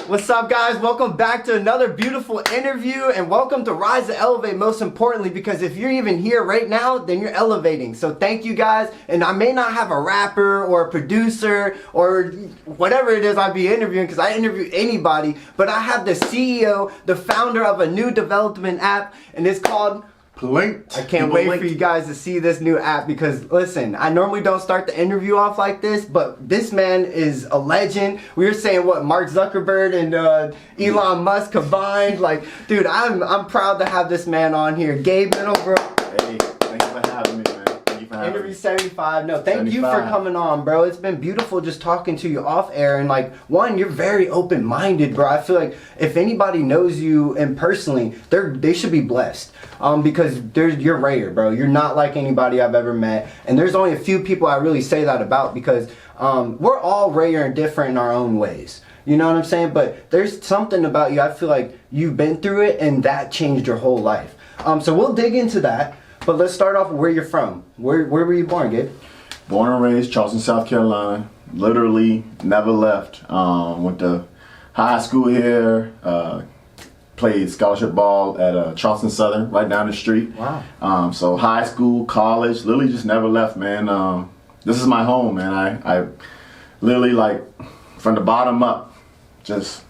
What's up, guys? Welcome back to another beautiful interview, and welcome to Rise to Elevate, most importantly, because if you're even here right now, then you're elevating. So thank you, guys. And I may not have a rapper or a producer or whatever it is I'd be interviewing, because I interview anybody, but I have the CEO, the founder of a new development app, and it's called Plinkd. I can't wait for you guys to see this new app, because listen, I normally don't start the interview off like this, but this man is a legend. We were saying what Mark Zuckerberg and Elon Musk combined. Like, dude, I'm proud to have this man on here. Gabe Middlebrook. Hey, thanks for having me, man. Thank you for having Interview me. 75. No, thank 75. you for coming on, bro. It's been beautiful just talking to you off air, and like, one, you're very open-minded, bro. I feel like if anybody knows you and personally, they should be blessed. Because you're rare, bro. You're not like anybody I've ever met, and there's only a few people I really say that about, because we're all rare and different in our own ways. You know what I'm saying? But there's something about you, I feel like you've been through it, and that changed your whole life. So we'll dig into that, but let's start off with where you're from. Where were you born, Gabe? Born and raised Charleston, South Carolina. Literally never left. Went to high school here. Played scholarship ball at Charleston Southern, right down the street. Wow. So high school, college, literally just never left, man. This is my home, man. I literally, like, from the bottom up, just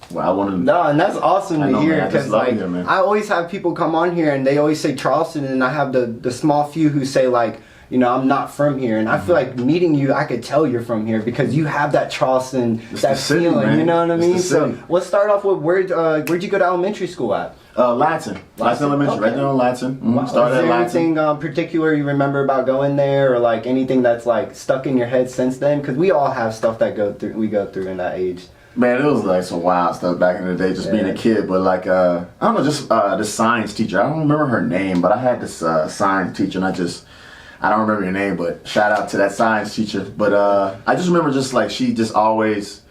well, I want to. No, and that's awesome to hear, because like here, man. I always have people come on here and they always say Charleston, and I have the small few who say, like, you know, I'm not from here, and I feel like meeting you, I could tell you're from here, because you have that Charleston, that feeling, man. You know what I mean? So let's start off with where'd you go to elementary school at? Latson Elementary, right there on Latson. Wow. Started Is there at Latson. anything particular you remember about going there, or like anything that's like stuck in your head since then? Because we all have stuff that we go through in that age. Man, it was like some wild stuff back in the day, just being a kid. But like, I don't know, just this science teacher. I don't remember her name, but I had this science teacher, and I don't remember your name, but shout out to that science teacher. But I just remember just like she just always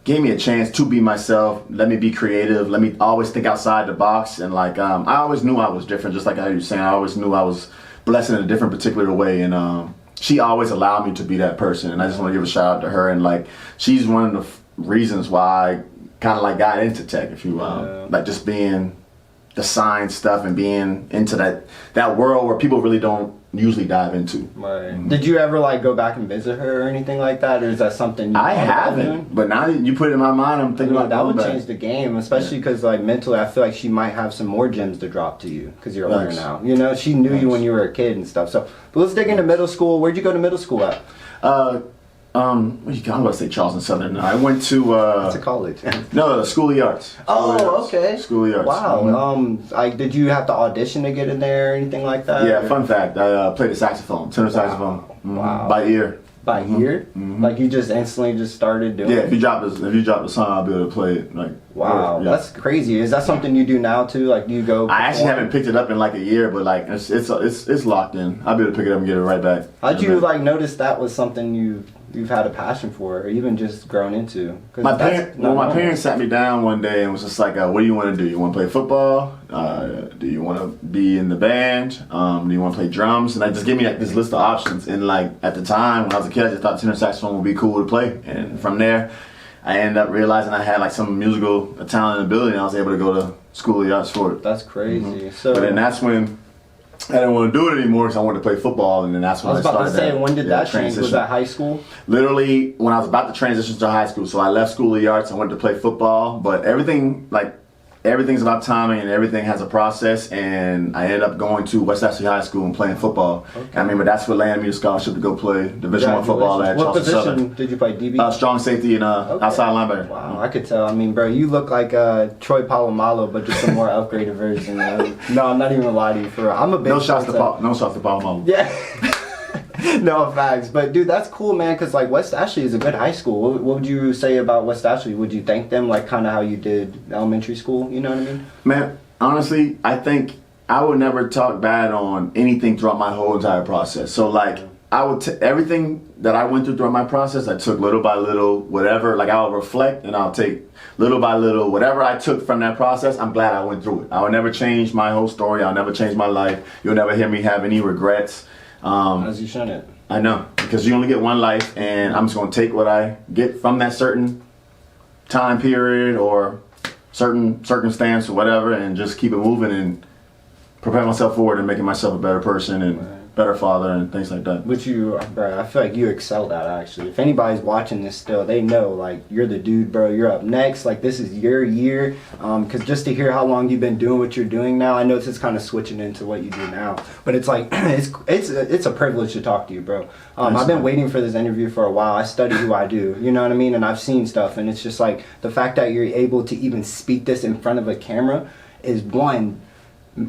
gave me a chance to be myself, let me be creative, let me always think outside the box. And like, I always knew I was different, just like how you were saying. I always knew I was blessed in a different particular way. And she always allowed me to be that person. And I just want to give a shout out to her. And like, she's one of the reasons why I kind of like got into tech, if you will. Like just being the science stuff and being into that world where people really don't usually dive into. Right. Did you ever like go back and visit her or anything like that, or is that something I haven't? But now that you put it in my mind, I'm thinking about that would back. change the game, especially because like mentally, I feel like she might have some more gems to drop to you because you're older now. You know, she knew you when you were a kid and stuff. So, but let's dig into middle school. Where'd you go to middle school at? I'm gonna say Charleston Southern. I went to That's a college. no, School of the Arts. Okay. School of the Arts. Wow. Did you have to audition to get in there or anything like that? Yeah. Fun fact: I played the saxophone, tenor saxophone, Wow. by ear. By ear? Like you just instantly just started doing Yeah. it? If you drop the song, I'll be able to play it. Like. Wow, yeah. That's crazy. Is that something you do now too? Like, do you go? I actually haven't picked it up in like a year, but like it's locked in. I'll be able to pick it up and get it right back. How'd you like notice that was something you've had a passion for, or even just grown into? My parents sat me down one day and was just like, "What do you want to do? You want to play football? Do you want to be in the band? Do you want to play drums?" And they just gave me like this list of options. And like at the time when I was a kid, I just thought tenor saxophone would be cool to play. And from there, I ended up realizing I had like some musical talent and ability, and I was able to go to School of the Arts for it. That's crazy. So, but then that's when I didn't want to do it anymore because I wanted to play football, and then that's when I started. I was about to say, when did that change? Transition. Was that high school? Literally when I was about to transition to high school. So I left School of the Arts, I went to play football, but everything's about timing, and everything has a process, and I ended up going to West Ashley High School and playing football. Okay. I mean, but that's what landed me the scholarship to go play Division I football at What Charleston position Southern. did you play? DB? Strong safety and outside linebacker. Wow, I could tell. I mean, bro, you look like Troy Polamalu, but just a more upgraded version. No, I'm not even gonna lie to you. For real. I'm a big no shots to Polamalu. Yeah. No facts, but dude, that's cool, man. Because like West Ashley is a good high school. What would you say about West Ashley? Would you thank them like kind of how you did elementary school? You know what I mean? Man, honestly, I think I would never talk bad on anything throughout my whole entire process. So like, I would everything that I went through throughout my process, I took little by little, whatever. Like I'll reflect and I'll take little by little, whatever I took from that process. I'm glad I went through it. I will never change my whole story. I'll never change my life. You'll never hear me have any regrets. As you shouldn't. I know, because you only get one life, and I'm just going to take what I get from that certain time period or certain circumstance or whatever, and just keep it moving and prepare myself forward and making myself a better person and better father and things like that. Which you, bro, I feel like you excelled at, actually. If anybody's watching this still, they know, like, you're the dude, bro. You're up next. Like, this is your year. Because just to hear how long you've been doing what you're doing now, I know this is kind of switching into what you do now. But it's like, it's a privilege to talk to you, bro. I've been waiting for this interview for a while. I study who I do, you know what I mean? And I've seen stuff, and it's just like, the fact that you're able to even speak this in front of a camera is, one,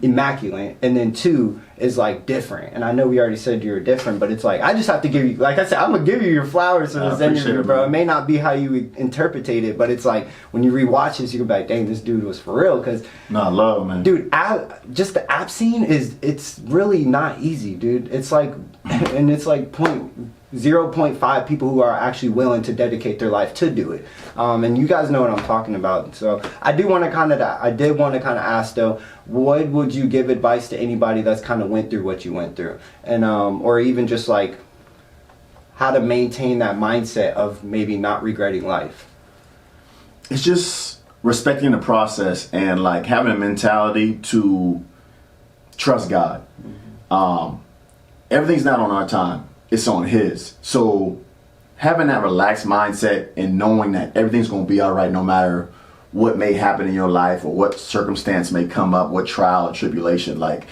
immaculate, and then two is like different. And I know we already said you were different, but it's like, I just have to give you, like I said, I'm gonna give you your flowers for this interview, bro. It may not be how you interpretate it, but it's like when you rewatch this, you can be like, dang, this dude was for real. Because I love, man, dude, just the app scene it's really not easy, dude. It's like, and it's like 0.5 people who are actually willing to dedicate their life to do it. And you guys know what I'm talking about. So I did want to kind of ask though, what would you give advice to anybody that's kind of went through what you went through, and or even just like how to maintain that mindset of maybe not regretting life? It's just respecting the process and like having a mentality to trust God. Everything's not on our time. It's on His. So having that relaxed mindset and knowing that everything's going to be all right no matter what may happen in your life or what circumstance may come up, what trial or tribulation. Like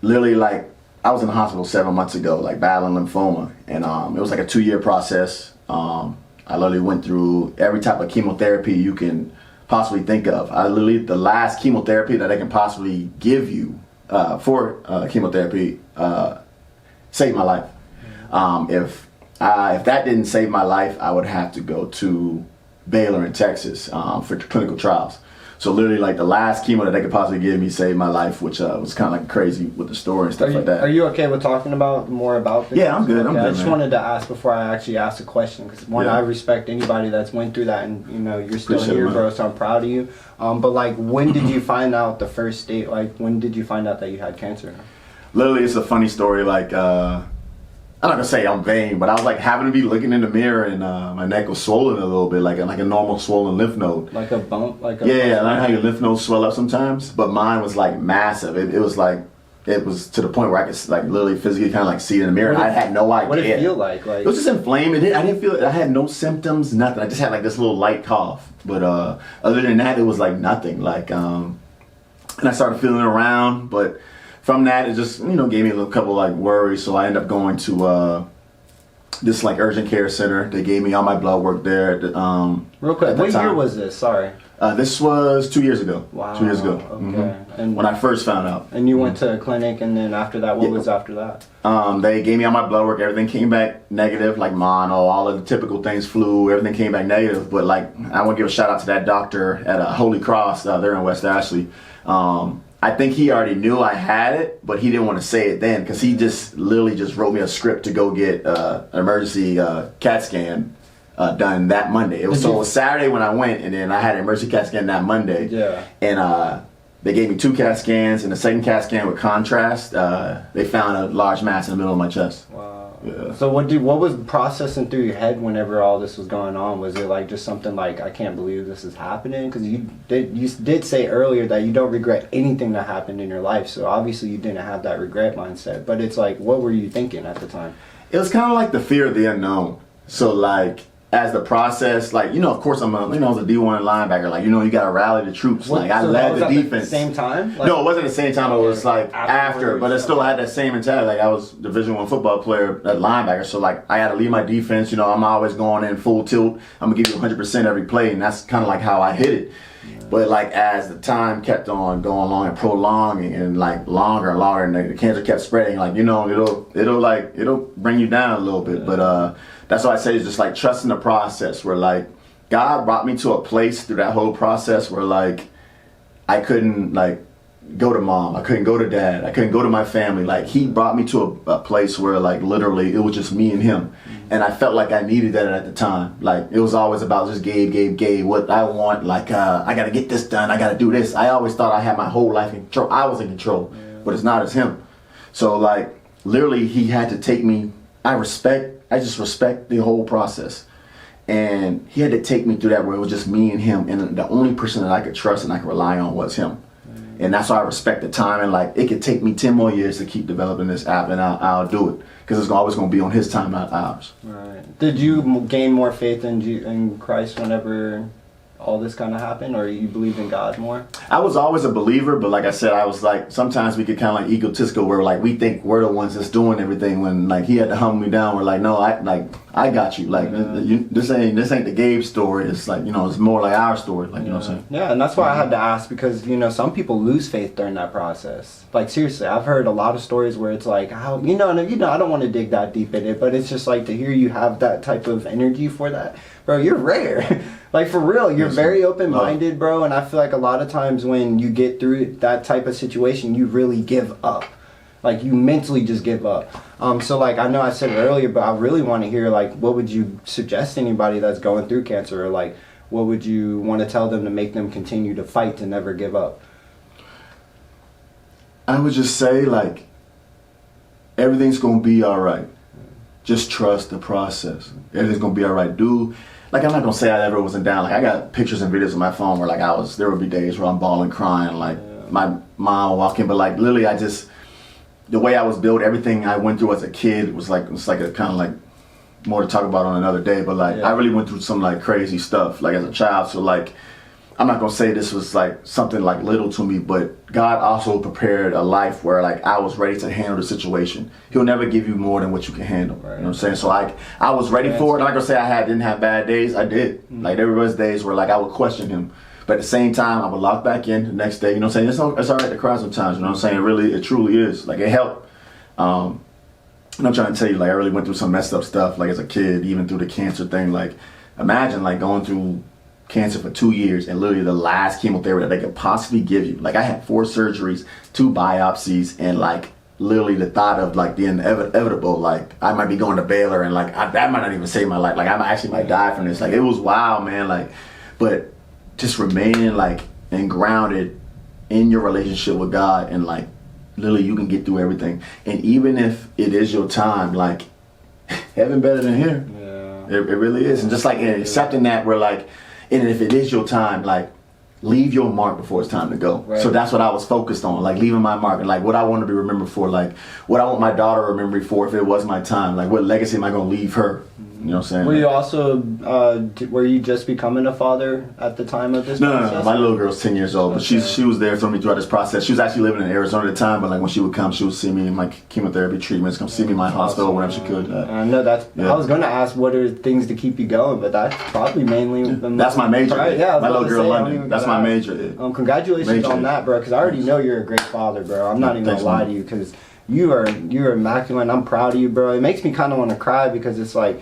literally, like I was in the hospital 7 months ago, like battling lymphoma, and it was like a 2-year process. I literally went through every type of chemotherapy you can possibly think of. The last chemotherapy that they can possibly give you for chemotherapy saved my life. If that didn't save my life, I would have to go to Baylor in Texas for clinical trials. So literally, like the last chemo that they could possibly give me saved my life, which was kind of like crazy with the story and stuff like that. Are you okay with talking more about this? Yeah, I'm good. I just wanted to ask before I actually ask a question, because I respect anybody that's went through that, and you know you're still here, bro. So I'm proud of you. But like, when did you find out the first date? Like, when did you find out that you had cancer? Literally, it's a funny story. Like, I'm not gonna say I'm vain, but I was like having to be looking in the mirror, and my neck was swollen a little bit, like a normal swollen lymph node. Like a bump, like a yeah, like how your lymph nodes swell up sometimes, but mine was like massive. It was to the point where I could like literally physically kind of like see it in the mirror. I had no idea. What did it feel like? Like it was just inflamed. I didn't feel it. I had no symptoms, nothing. I just had like this little light cough, but other than that, it was like nothing. Like and I started feeling it around, but from that, it just, gave me a little couple like worries. So I ended up going to this like urgent care center. They gave me all my blood work there. Real quick, what year was this? Sorry. This was 2 years ago. Wow. 2 years ago. Okay. And when I first found out. And you went to a clinic, and then after that, what was after that? They gave me all my blood work. Everything came back negative, like mono, all of the typical things, flu, everything came back negative. But like, I want to give a shout out to that doctor at Holy Cross there in West Ashley. I think he already knew I had it, but he didn't want to say it then, because he just literally just wrote me a script to go get an emergency CAT scan done that Monday. It was Saturday when I went, and then I had an emergency CAT scan that Monday. Yeah. And they gave me 2 CAT scans, and the second CAT scan with contrast, they found a large mass in the middle of my chest. Wow. Yeah. So what was processing through your head whenever all this was going on? Was it like just something like, I can't believe this is happening? Because you did say earlier that you don't regret anything that happened in your life, so obviously you didn't have that regret mindset. But it's like, what were you thinking at the time? It was kind of like the fear of the unknown. So like, as the process, like, of course I'm I was a D1 linebacker, like, you gotta rally the troops. Like, I led the defense. At the same time? Like, no, it wasn't at the same time, it was like after, but it still had that same mentality. Like, I was Division I football player at linebacker, so like, I had to lead my defense, I'm always going in full tilt. I'm gonna give you 100% every play, and that's kind of like how I hit it. But like, as the time kept on going along and prolonging, and like longer and longer, and the cancer kept spreading, like, it'll bring you down a little bit. But that's why I say, it's just like trusting the process, where like God brought me to a place through that whole process where like I couldn't like go to mom, I couldn't go to dad, I couldn't go to my family. Like, he brought me to a place where like literally it was just me and him. And I felt like I needed that at the time. Like, it was always about just Gabe, what I want. Like, I gotta get this done, I gotta do this. I always thought I had my whole life in control. I was in control, but it's not as him. So like, literally he had to take me. I just respect the whole process. And he had to take me through that where it was just me and him, and the only person that I could trust and I could rely on was him. And that's why I respect the time, and like it could take me 10 more years to keep developing this app, and I'll do it because it's always going to be on his time, not ours. Right. Did you gain more faith in Christ whenever all this kind of happened, or you believed in God more? I was always a believer, but like I said, I was like, sometimes we get kind of like egotistical where like we think we're the ones that's doing everything when like he had to humble me down. We're like, no, I got you. Like this ain't the Gabe story. It's like, you know, it's more like our story. Like, you know what I'm saying? Yeah, and that's why I had to ask, because, you know, some people lose faith during that process. Like, seriously, I've heard a lot of stories where it's like, how, you know, I don't want to dig that deep in it, but it's just like to hear you have that type of energy for that. Bro, you're rare. Like, for real, you're very open-minded, bro, and I feel like a lot of times when you get through that type of situation, you really give up. Like, you mentally just give up. So, like, I know I said it earlier, but I really want to hear, like, what would you suggest to anybody that's going through cancer? Or, like, what would you want to tell them to make them continue to fight, to never give up? I would just say, like, everything's going to be all right. Just trust the process. Everything's going to be all right. Like, I'm not going to say I ever wasn't down. Like, I got pictures and videos on my phone where, like, there would be days where I'm bawling, crying, like, my mom walking. But, like, literally, the way I was built, everything I went through as a kid was like, it's like a kind of like more to talk about on another day. But, like, I really went through some, like, crazy stuff, like, as a child. So, like, I'm not going to say this was, like, something, like, little to me, but God also prepared a life where, like, I was ready to handle the situation. He'll never give you more than what you can handle. Right. You know what I'm saying? So, like, I was ready for it. I'm not going to say didn't have bad days. I did. Mm-hmm. Like, there was days where, like, I would question him. But at the same time, I would lock back in the next day. You know what I'm saying? It's all right to cry sometimes. You know what I'm saying? It truly is. Like, it helped. And I'm trying to tell you, like, I really went through some messed up stuff, like, as a kid, even through the cancer thing. Like, imagine, like, going through cancer for 2 years and literally the last chemotherapy that they could possibly give you. Like, I had 4 surgeries, 2 biopsies, and, like, literally the thought of, like, the inevitable, like, I might be going to Baylor and, like, that might not even save my life. Like, I actually might die from this. Like, it was wild, man. Like, but just remaining, like, and grounded in your relationship with God, and, like, literally you can get through everything. And even if it is your time, like, heaven better than here. Yeah. It really is. And just, like, accepting that, we're like, and if it is your time, like, leave your mark before it's time to go. Right. So that's what I was focused on, like, leaving my mark, and, like, what I want to be remembered for, like, what I want my daughter to remember me for if it was my time. Like, what legacy am I going to leave her? You know what I'm saying? Were you also, were you just becoming a father at the time of this process? No. My little girl's 10 years old, but she was there for me throughout this process. She was actually living in Arizona at the time, but, like, when she would come, she would see me in my chemotherapy treatments, come see me in my hospital whenever she could. I know that's, I was going to ask what are things to keep you going, but that's probably mainly... That's my major. Right? Yeah, my little girl in London. That's my major. Congratulations on that, bro, because I already know you're a great father, bro. I'm not even going to lie to you, because you're immaculate, and I'm proud of you, bro. It makes me kind of want to cry, because it's like,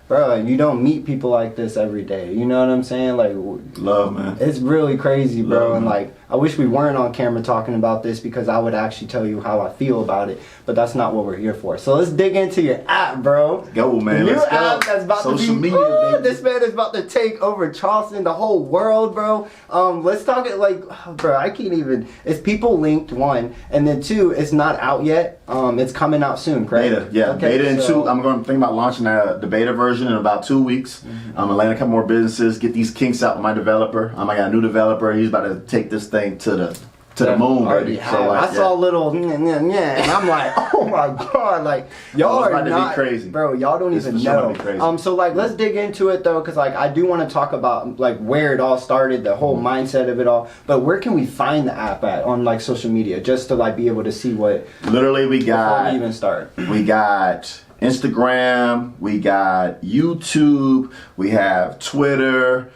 bro, you don't meet people like this every day. You know what I'm saying? Like, love, man. It's really crazy, bro. Love, and, like, I wish we weren't on camera talking about this, because I would actually tell you how I feel about it. But that's not what we're here for. So let's dig into your app, bro. Go, man. The new let's go. app that's about Social to be. media, This man is about to take over Charleston, the whole world, bro. Let's talk it like, bro. I can't even. It's people linked, 1, and then 2. It's not out yet. It's coming out soon, correct? Beta, yeah. Okay, beta in 2. I'm going to think about launching the beta version in about 2 weeks. I'm gonna land a couple more businesses, get these kinks out with my developer. I got a new developer. He's about to take this thing to the moon, baby. So, like, I saw a little and I'm like, oh my god, like, y'all are about not to be crazy, bro. Y'all don't even know. So, like, let's dig into it though, because, like, I do want to talk about, like, where it all started, the whole mindset of it all. But where can we find the app at on, like, social media, just to, like, be able to see what? Literally, we got before we even start. We got Instagram, we got YouTube, we have Twitter,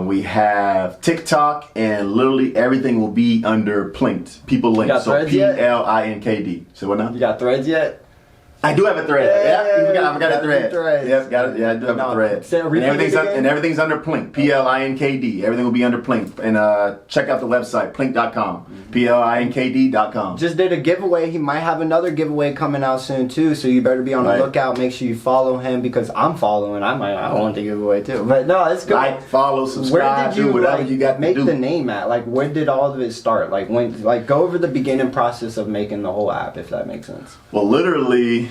we have TikTok, and literally everything will be under Plinkd. People link. So Plinkd. So what now? You got Threads yet? I do have a thread. I forgot a thread. Yeah, got it. Yeah, I do have a thread. And everything's under Plinkd. Plinkd. Everything will be under Plinkd. And check out the website, plinkd.com. Plinkd.com. Just did a giveaway. He might have another giveaway coming out soon too. So you better be on the lookout. Make sure you follow him, because I'm following. I want the giveaway too. But no, it's good. Like, follow, subscribe, where did you, whatever you got to make do. the name at? Like, where did all of it start? Like, when? Like, go over the beginning process of making the whole app, if that makes sense. Well, literally,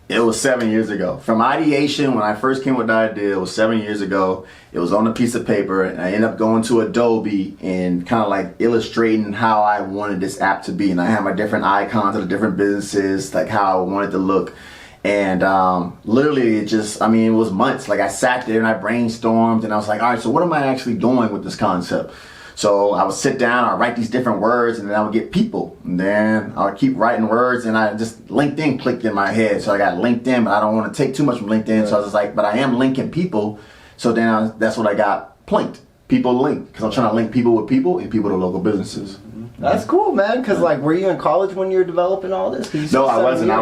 It was 7 years ago. From ideation, when I first came with the idea, it was 7 years ago. It was on a piece of paper, and I ended up going to Adobe and kind of like illustrating how I wanted this app to be. And I had my different icons of the different businesses, like how I wanted to look. And literally it just, I mean, it was months. Like I sat there and I brainstormed and I was like, all right, so what am I actually doing with this concept? So I would sit down, I'd write these different words, and then I would get people. And then I would keep writing words, and I just, LinkedIn clicked in my head. So I got LinkedIn, but I don't want to take too much from LinkedIn. Right. So I was just like, but I am linking people. So then that's what I got, Plinkd, people link. Because I'm trying to link people with people and people to local businesses. That's cool, man. Because like, were you in college when you were developing all this? No, I wasn't. I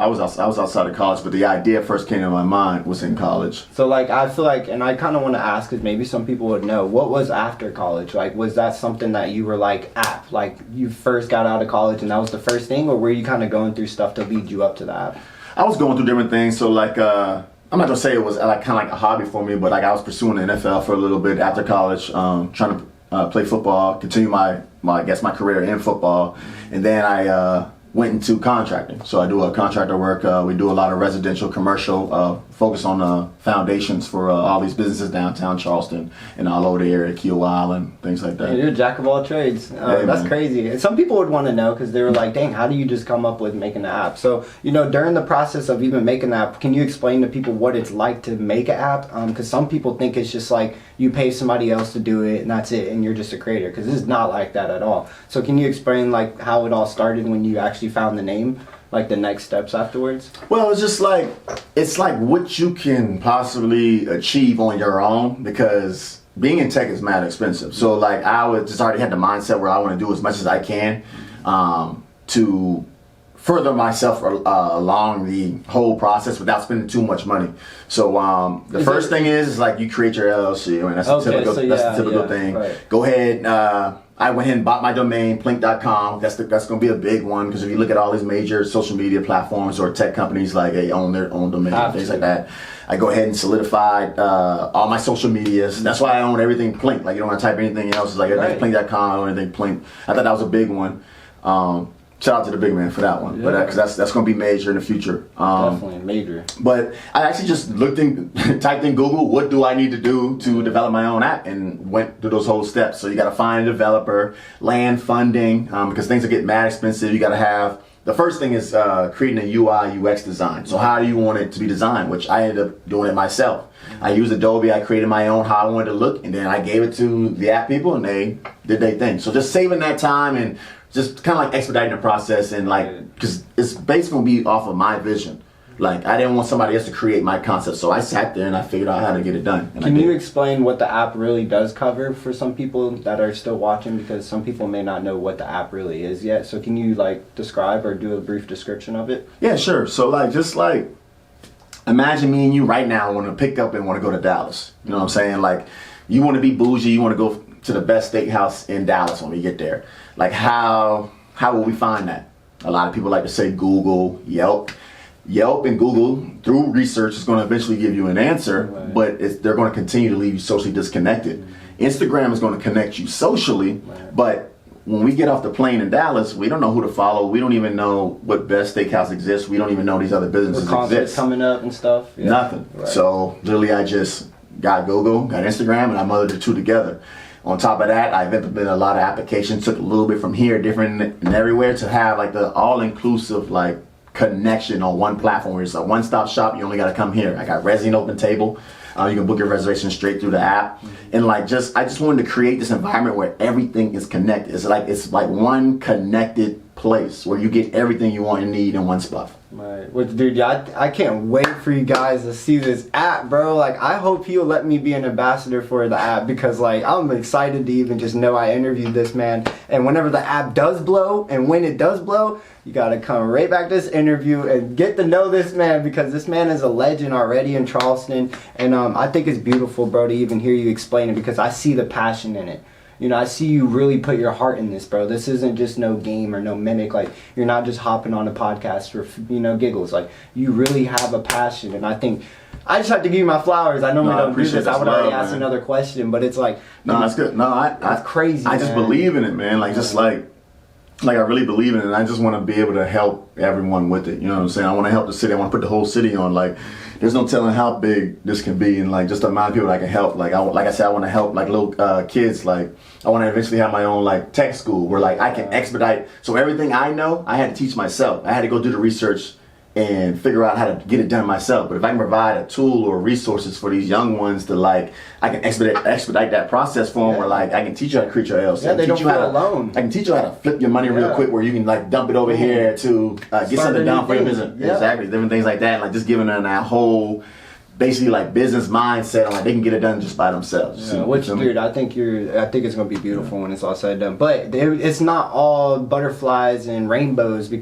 was outside of college, but the idea first came to my mind was in college. So like, I feel like, and I kind of want to ask, because maybe some people would know, what was after college? Like, was that something that you were like, app? Like, you first got out of college and that was the first thing, or were you kind of going through stuff to lead you up to that? I was going through different things. So like, I'm not gonna say it was like kind of like a hobby for me, but like I was pursuing the NFL for a little bit after college, trying to play football, continue my career in football, and then I went into contracting. So I do a contractor work. We do a lot of residential, commercial, focus on foundations for all these businesses downtown Charleston and all over the area, 𝙄𝙣𝙩𝙚𝙬𝙚, things like that. Yeah, you're a jack of all trades. That's crazy. And some people would want to know, because they were like, dang, how do you just come up with making an app? So, you know, during the process of even making an app, can you explain to people what it's like to make an app? Because some people think it's just like you pay somebody else to do it and that's it, and you're just a creator, because it's not like that at all. So can you explain like how it all started when you actually found the name? Like the next steps afterwards? Well, it's just like, it's like what you can possibly achieve on your own, because being in tech is mad expensive. So like I was just already had the mindset where I want to do as much as I can to further myself along the whole process without spending too much money. So the first thing is like you create your LLC. I mean, that's the typical thing. Right. Go ahead. I went ahead and bought my domain, Plinkd.com. That's going to be a big one, because if you look at all these major social media platforms or tech companies, like they own their own domain, things like that. I go ahead and solidified all my social medias. That's why I own everything Plinkd. Like you don't want to type anything else. It's like everything's Plinkd.com. I own everything Plinkd. I thought that was a big one. Shout out to the big man for that one, but because that's going to be major in the future. Definitely major. But I actually just typed in Google, what do I need to do to develop my own app, and went through those whole steps. So you got to find a developer, land funding, because things are getting mad expensive. You got to have, the first thing is creating a UI UX design. So how do you want it to be designed? Which I ended up doing it myself. I used Adobe. I created my own how I wanted to look, and then I gave it to the app people, and they did their thing. So just saving that time and just kind of like expediting the process, and like, because it's basically going to be off of my vision. Like, I didn't want somebody else to create my concept, so I sat there and I figured out how to get it done. Can you explain what the app really does cover for some people that are still watching? Because some people may not know what the app really is yet. So can you like describe or do a brief description of it? Yeah, sure. So like, just like, imagine me and you right now want to pick up and want to go to Dallas. You know what I'm saying? Like, you want to be bougie, you want to go to the best steakhouse in Dallas when we get there. Like, how will we find that? A lot of people like to say Google, Yelp. Yelp and Google, through research, is going to eventually give you an answer, but they're going to continue to leave you socially disconnected. Instagram is going to connect you socially, but when we get off the plane in Dallas, we don't know who to follow. We don't even know what best steakhouse exists. We don't even know these other businesses exist. Coming up and stuff. Yeah. Nothing. Right. So literally, I just got Google, got Instagram, and I mothered the two together. On top of that, I've implemented a lot of applications, took a little bit from here, different and everywhere, to have like the all-inclusive like connection on one platform where it's a one-stop shop. You only got to come here. I got Resing Open Table. You can book your reservation straight through the app, and like I just wanted to create this environment where everything is connected. It's like one connected place where you get everything you want and need in one spot. Right. Well, dude, I can't wait for you guys to see this app, bro. Like, I hope he'll let me be an ambassador for the app, because like I'm excited to even just know I interviewed this man. And whenever the app does blow, and when it does blow, you gotta come right back to this interview and get to know this man, because this man is a legend already in Charleston. And I think it's beautiful, bro, to even hear you explain it, because I see the passion in it. You know, I see you really put your heart in this, bro. This isn't just no game or no mimic. Like, you're not just hopping on a podcast for, you know, giggles. Like, you really have a passion. And I think, I just have to give you my flowers. I normally don't do this. I would already ask another question, but it's like... No, that's good. No, that's crazy, I just believe in it, man. Like, just like, like I really believe in it, and I just want to be able to help everyone with it. You know what I'm saying? I want to help the city. I want to put the whole city on. Like, there's no telling how big this can be, and like just the amount of people that I can help. Like, like I said, I want to help like little kids. Like, I want to eventually have my own like tech school where like I can expedite. So everything I know, I had to teach myself. I had to go do the research and figure out how to get it done myself. But if I can provide a tool or resources for these young ones to like, I can expedite that process for them, where like I can teach you how to create your LLC. Yeah, they don't feel alone. I can teach you how to flip your money real quick, where you can like dump it over here to get something done for your business. Yeah. Exactly, different things like that. Like just giving them that whole, basically like business mindset, like they can get it done just by themselves. Yeah, which, dude, I think it's gonna be beautiful when it's all said and done. But it's not all butterflies and rainbows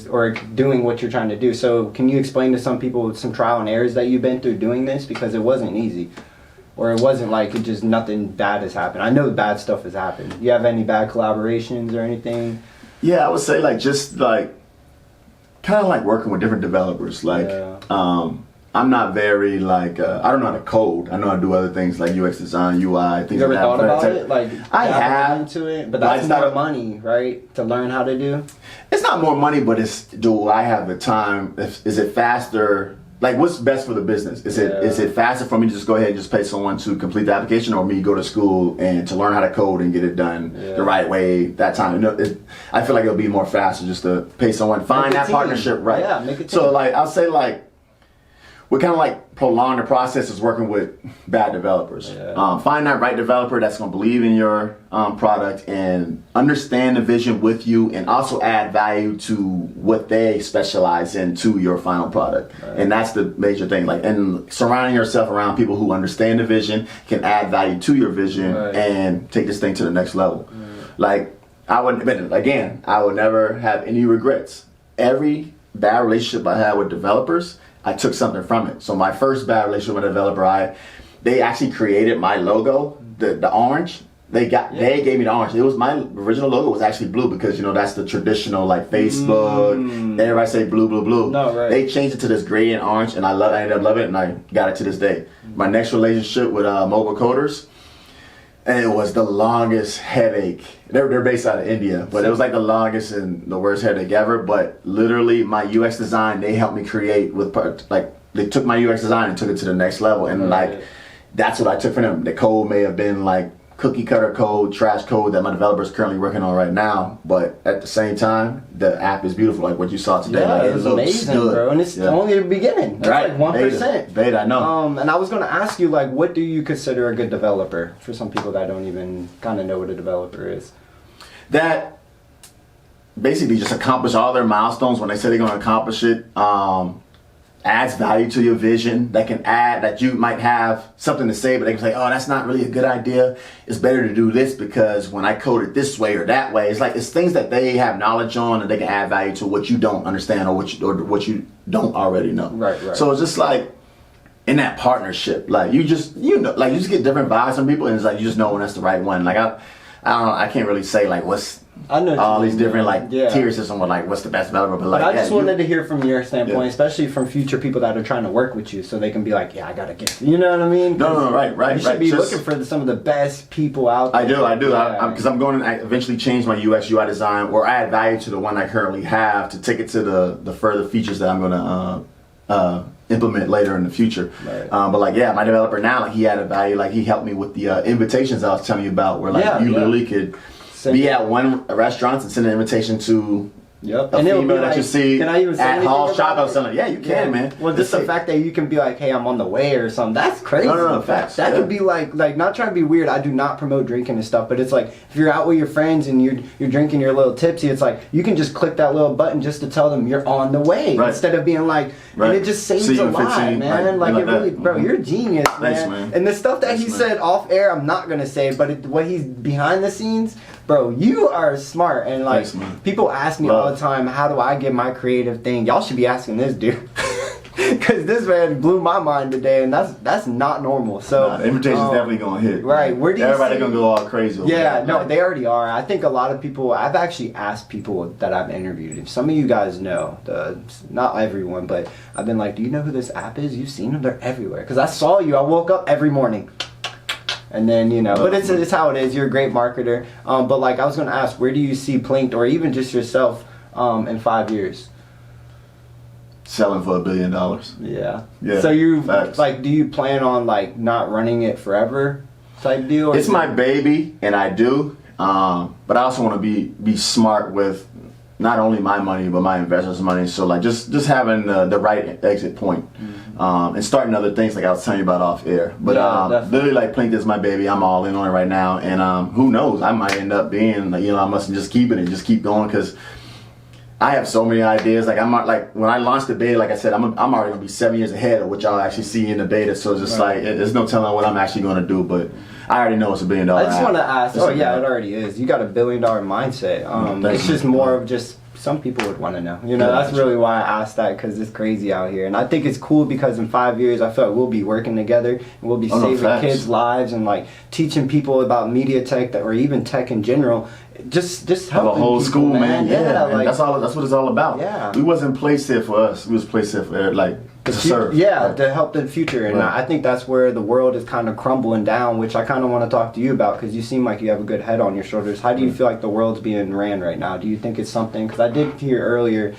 or doing what you're trying to do. So can you explain to some people some trial and errors that you've been through doing this, because it wasn't easy, or it wasn't like it just nothing bad has happened? I know bad stuff has happened. You have any bad collaborations or anything? Yeah, I would say like just like kind of like working with different developers, like. I'm not very like I don't know how to code. I know how to do other things like UX design, UI, things like that. You ever thought about it? Like I have into it, but that's more money, right? To learn how to do. It's not more money, but it's do I have the time? Is it faster? Like what's best for the business? Is it faster for me to just go ahead and just pay someone to complete the application, or me go to school and to learn how to code and get it done the right way that time? I feel like it'll be more faster just to pay someone, find that partnership right. Yeah, make it. So like I'll say like. We kind of like prolong the process is working with bad developers. Find that right developer that's going to believe in your product and understand the vision with you, and also add value to what they specialize in to your final product. And that's the major thing. Like, and surrounding yourself around people who understand the vision, can add value to your vision, and take this thing to the next level. Like I would never have any regrets. Every bad relationship I had with developers, I took something from it. So my first bad relationship with a developer, they actually created my logo, the orange. They gave me the orange. It was my original logo was actually blue, because you know that's the traditional like Facebook. Everybody say blue, blue, blue. No, right. They changed it to this gray and orange, and I ended up loving it, and I got it to this day. My next relationship with mobile coders, and it was the longest headache. They're based out of India, but it was like the longest and the worst headache ever. But literally, my UX design, they helped me create with like they took my UX design and took it to the next level, and like that's what I took from them. The code may have been like cookie cutter code, trash code that my developer is currently working on right now, but at the same time, the app is beautiful, like what you saw today. Yeah, like, it's amazing, bro, and it's only the beginning. That's like 1%. Beta, I know. And I was gonna ask you, like, what do you consider a good developer for some people that don't even kind of know what a developer is? That basically just accomplish all their milestones when they say they're going to accomplish it. Adds value to your vision, that can add, that you might have something to say, but they can say, oh, that's not really a good idea. It's better to do this because when I code it this way or that way, it's things that they have knowledge on, and they can add value to what you don't understand, or what you don't already know. Right. So it's just like in that partnership, like you just get different vibes from people, and it's like you just know when that's the right one. Like I don't know, I can't really say like what's all these different like tier systems with like what's the best developer, but like I just wanted to hear from your standpoint, especially from future people that are trying to work with you, so they can be like, yeah, I gotta get, you know what I mean? No, right. You should be looking for some of the best people out there. I do. Because I'm going to eventually change my UX UI design, or add value to the one I currently have to take it to the further features that I'm going to implement later in the future. But like, my developer now, like he added value, like he helped me with the invitations I was telling you about, where like you literally could be at one restaurant and send an invitation to a female that you see at Hall Shop. I was telling you can, man. Well, just the fact that you can be like, hey, I'm on the way or something, that's crazy. No, facts. That could be like not trying to be weird. I do not promote drinking and stuff, but it's like if you're out with your friends and you're drinking, you're a little tipsy, it's like you can just click that little button just to tell them you're on the way, instead of being like, and it just saves a lot, man. Like it really, bro, you're a genius, man. Thanks, man. And the stuff that he said off air, I'm not gonna say, but what he's behind the scenes, bro, you are smart. And like people ask me all the time, how do I get my creative thing? Y'all should be asking this dude. Because this man blew my mind today, and that's not normal. So the invitation's definitely gonna hit. Right? Where do you everybody gonna go all crazy? They already are. I think a lot of people. I've actually asked people that I've interviewed. If some of you guys know, not everyone, but I've been like, do you know who this app is? You've seen them. They're everywhere. Because I saw you. I woke up every morning. And then, you know, but it's how it is. You're a great marketer. But like I was going to ask, where do you see Plinkd or even just yourself in 5 years? Selling for $1 billion. Yeah. Yeah. So you facts. like, do you plan on like not running it forever type deal? Or It's my baby, and I do. But I also want to be smart with not only my money but my investors' money. So like just having the right exit point. And starting other things like I was telling you about off air. But literally like Plinkd is my baby. I'm all in on it right now. And who knows? I might end up being like, I must just keep it and just keep going because I have so many ideas. Like I'm like when I launched the beta, like I said, I'm already gonna be 7 years ahead of what y'all actually see in the beta. So it's just like there's no telling what I'm actually gonna do. But I already know it's $1 billion. I just want to ask. Oh yeah, it already is. You got $1 billion mindset. It's just more of just. Some people would want to know. That's really why I asked that because it's crazy out here. And I think it's cool because in 5 years, I feel like we'll be working together and we'll be saving kids' lives and like teaching people about media tech or even tech in general. Just helping a whole people, school, man. Yeah, like, that's what it's all about. Yeah. We wasn't placed here for us. We was placed here for like to serve. Yeah, to help the future. And I think that's where the world is kind of crumbling down, which I kind of want to talk to you about because you seem like you have a good head on your shoulders. How do you feel like the world's being ran right now? Do you think it's something? Because I did hear earlier,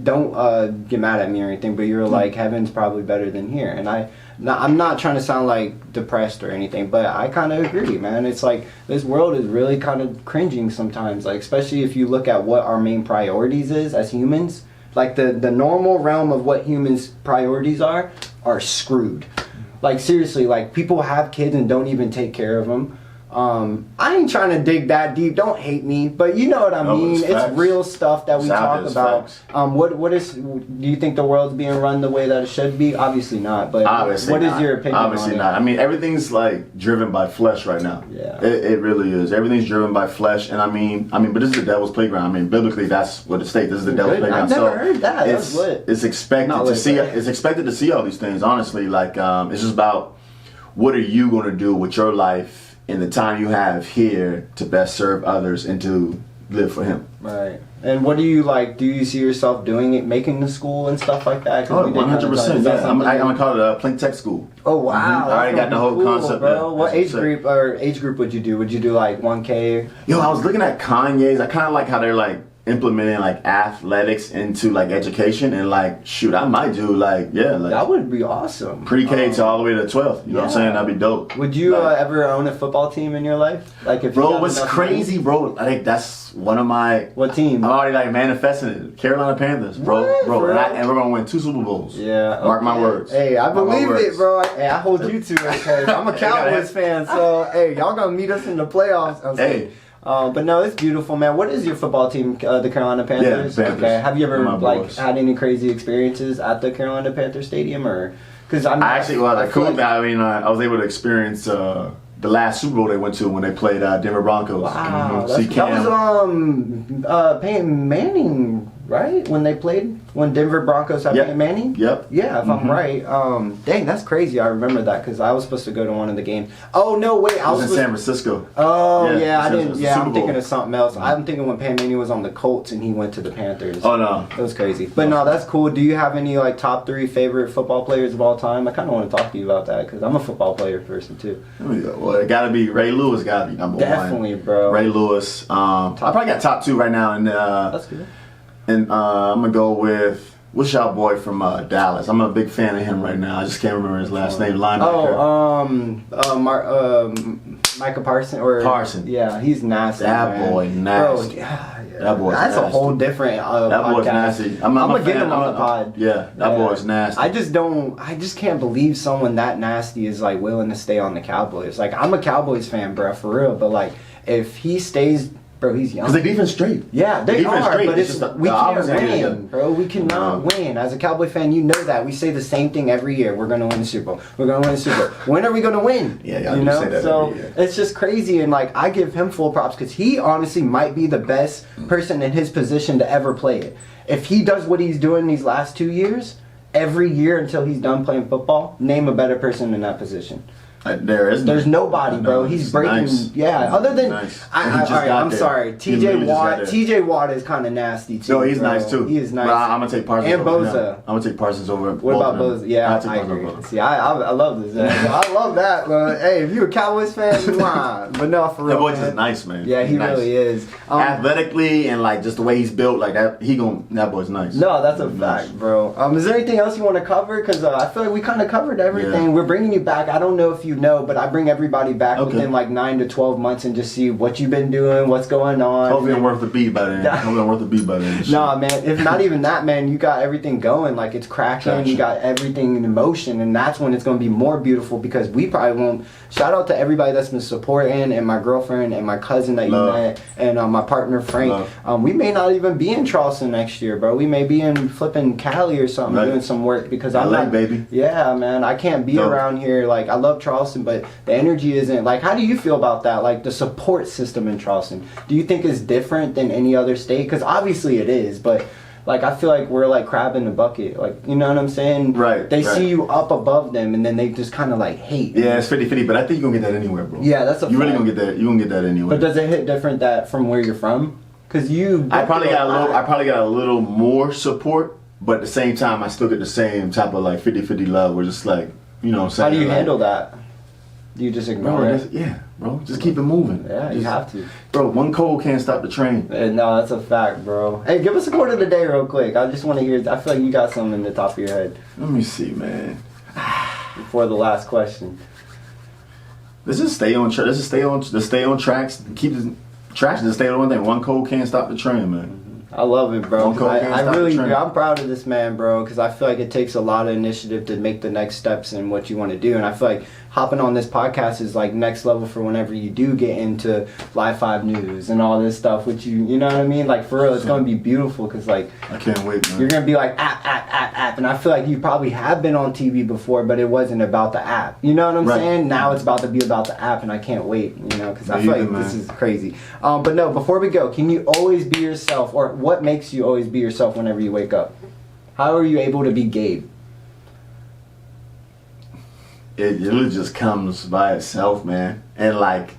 don't get mad at me or anything, but you're like, heaven's probably better than here. And I'm not trying to sound like depressed or anything, but I kind of agree, man. It's like this world is really kind of cringing sometimes, like especially if you look at what our main priorities is as humans. Like the normal realm of what humans' priorities are screwed. Like seriously, like people have kids and don't even take care of them. I ain't trying to dig that deep. Don't hate me, but you know what I mean. It's real stuff that we talk about. Do you think the world's being run the way that it should be? Obviously not. But what is your opinion? Obviously not. I mean, everything's like driven by flesh right now. Yeah, it really is. Everything's driven by flesh, and I mean, but this is the devil's playground. I mean, biblically, that's what it states. This is the devil's playground. I've never heard that. That's lit. It's expected to see. It's expected to see all these things. Honestly, like it's just about what are you going to do with your life in the time you have here to best serve others and to live for Him. Right. And what do you like? Do you see yourself doing it, making the school and stuff like that? 100%. Yeah. I'm gonna call it a Plinkd Tech School. Oh wow! I already got the whole concept. Bro. Yeah. What age group would you do? Would you do like 1K? Yo, I was looking at Kanye's. I kind of like how they're like implementing like athletics into like education and like shoot, I might do like that would be awesome. Pre-K to all the way to 12th. You know what I'm saying? That'd be dope. Would you ever own a football team in your life? Like if bro, what's crazy, bro? I think that's one of my. What team? I'm already like manifesting it. Carolina Panthers, bro. And we're gonna win 2 Super Bowls. Yeah. Mark my words. Hey, I believe it, bro. Hey, I hold you to it because I'm a Cowboys fan. So hey, y'all gonna meet us in the playoffs. Hey. But no, it's beautiful, man. What is your football team, the Carolina Panthers? Yeah, Panthers. Okay. Have you ever had any crazy experiences at the Carolina Panther Stadium, or because I was able to experience the last Super Bowl they went to when they played Denver Broncos. Wow, that was Peyton Manning, right? When Denver Broncos had Peyton Manning. Yep. Yeah, if I'm right. Dang, that's crazy. I remember that because I was supposed to go to one of the games. Oh no, wait, I was in San Francisco. Oh yeah, I didn't. Yeah, I'm thinking of something else. I'm thinking when Peyton Manning was on the Colts and he went to the Panthers. Oh no, it was crazy. But no, that's cool. Do you have any like top 3 favorite football players of all time? I kind of want to talk to you about that because I'm a football player person too. Well, it gotta be Ray Lewis. Gotta be number 1. Definitely, bro. Ray Lewis. I probably got top 2 right now, and that's good. And I'm gonna go with what's y'all boy from Dallas. I'm a big fan of him right now. I just can't remember his last name. Linebacker. Micah Parsons Parson. Yeah, he's nasty. That boy nasty. Bro, that boy's that's nasty. a whole different that boy's nasty. I'm gonna get him on the pod. Yeah, that boy's nasty. I just can't believe someone that nasty is like willing to stay on the Cowboys. Like I'm a Cowboys fan, bro, for real. But like if he stays. Bro, he's young. Because they defense straight. Yeah, they are, straight. but we can't win, bro. We cannot win. As a Cowboy fan, you know that. We say the same thing every year. We're going to win the Super Bowl. We're going to win the Super Bowl. When are we going to win? Yeah, y'all do say that every year. It's just crazy, and like I give him full props because he honestly might be the best person in his position to ever play it. If he does what he's doing these last 2 years, every year until he's done playing football, name a better person in that position. There's nobody, bro. He's breaking. Nice. Yeah. Other than Nice. I'm sorry. TJ Watt is kind of nasty too. No, he's bro. nice too. He is nice. But I'm gonna take Parsons and over Boza. him. I'm gonna take Parsons over. What about Boza? Yeah, I agree. See, I love this. I love that, man. Hey, if you're a Cowboys fan, wow. But no, for real. That boy's just nice, man. Yeah, he really is. Athletically and like just the way he's built, like that. That boy's nice. No, that's a fact, bro. Is there anything else you want to cover? Because I feel like we kind of covered everything. Yeah. We're bringing you back. I don't know if you know, but I bring everybody back within like 9 to 12 months and just see what you've been doing, what's going on. Hopefully I'm worth the beat by then. Hopefully I'm worth the beat by then. Nah, man. If not even that, man, you got everything going. Like it's cracking. You got everything in motion, and that's when it's going to be more beautiful because we probably won't. Shout out to everybody that's been supporting, and my girlfriend and my cousin that you met, and my partner Frank. We may not even be in Charleston next year, bro. We may be in flipping Cali or something, doing some work because I'm not, baby. Yeah, man. I can't be around here. Like I love Charleston, but the energy isn't. Like, how do you feel about that? Like the support system in Charleston. Do you think is different than any other state? Because obviously it is, but. Like, I feel like we're like crab in the bucket. Like, you know what I'm saying? Right. They see you up above them, and then they just kind of like hate. Yeah, it's 50-50, but I think you're going to get that anywhere, bro. Yeah, that's a fact. You're really going to get that. You're going to get that anywhere. But does it hit different that from where you're from? Because I probably got a little more support, but at the same time, I still get the same type of like 50-50 love. We're just like, you know what I'm saying? How do you handle that? Do you just ignore it? Yeah, bro. Just keep it moving. Yeah, you have to. Bro, one cold can't stop the train. No, that's a fact, bro. Hey, give us a quote of the day real quick. I just want to hear. I feel like you got something in the top of your head. Let me see, man. Before the last question. Let's just stay on track. Let's just stay on tracks. Keep the tracks. Just stay on one thing. One cold can't stop the train, man. I love it, bro. I'm proud of this man, bro, because I feel like it takes a lot of initiative to make the next steps in what you want to do. And I feel like hopping on this podcast is like next level for whenever you do get into Live 5 News and all this stuff, which you know what I mean? Like, for real, it's going to be beautiful because, like, I can't wait, man. You're going to be like, app. And I feel like you probably have been on TV before, but it wasn't about the app. You know what I'm saying? Now it's about to be about the app, and I can't wait, you know, because I feel like this is crazy. But no, before we go, can you always be yourself, or what makes you always be yourself whenever you wake up? How are you able to be Gabe? It really just comes by itself, man. And like,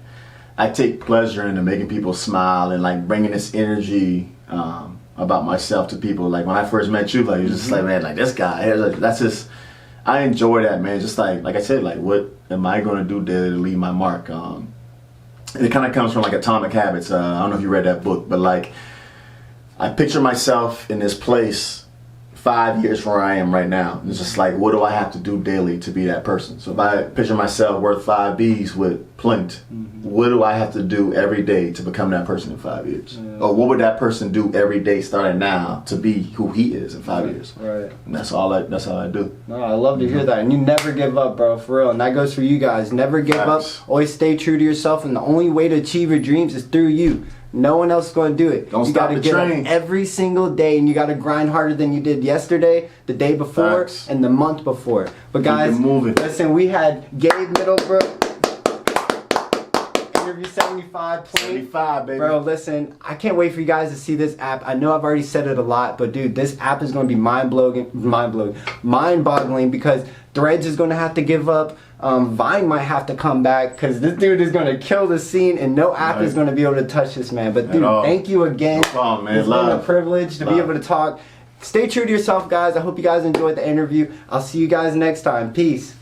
I take pleasure in making people smile and like bringing this energy about myself to people. Like when I first met you, like you're just like, man, like this guy. That's just, I enjoy that, man. Just like I said, like what am I going to do daily to leave my mark? It kind of comes from like Atomic Habits. I don't know if you read that book, but like I picture myself in this place 5 years from where I am right now. It's just like, what do I have to do daily to be that person? So if I picture myself worth 5 Bs with Plinkd, what do I have to do every day to become that person in 5 years? Yeah. Or what would that person do every day starting now to be who he is in 5 years? Right. And that's how I do. No, I love to hear that. And you never give up, bro, for real. And that goes for you guys. Never give up. Always stay true to yourself. And the only way to achieve your dreams is through you. No one else is going to do it. Don't you stop gotta the get train. up every single day, and you got to grind harder than you did yesterday, the day before, and the month before. But guys, listen, we had Gabe Middlebrook, interview 75, Plinkd. 75, baby. Bro, listen, I can't wait for you guys to see this app. I know I've already said it a lot, but dude, this app is going to be mind-boggling because Threads is going to have to give up. Vine might have to come back because this dude is going to kill the scene and no app is going to be able to touch this man. But dude, thank you again. No problem, man. It's been a privilege to be able to talk. Stay true to yourself, guys. I hope you guys enjoyed the interview. I'll see you guys next time. Peace.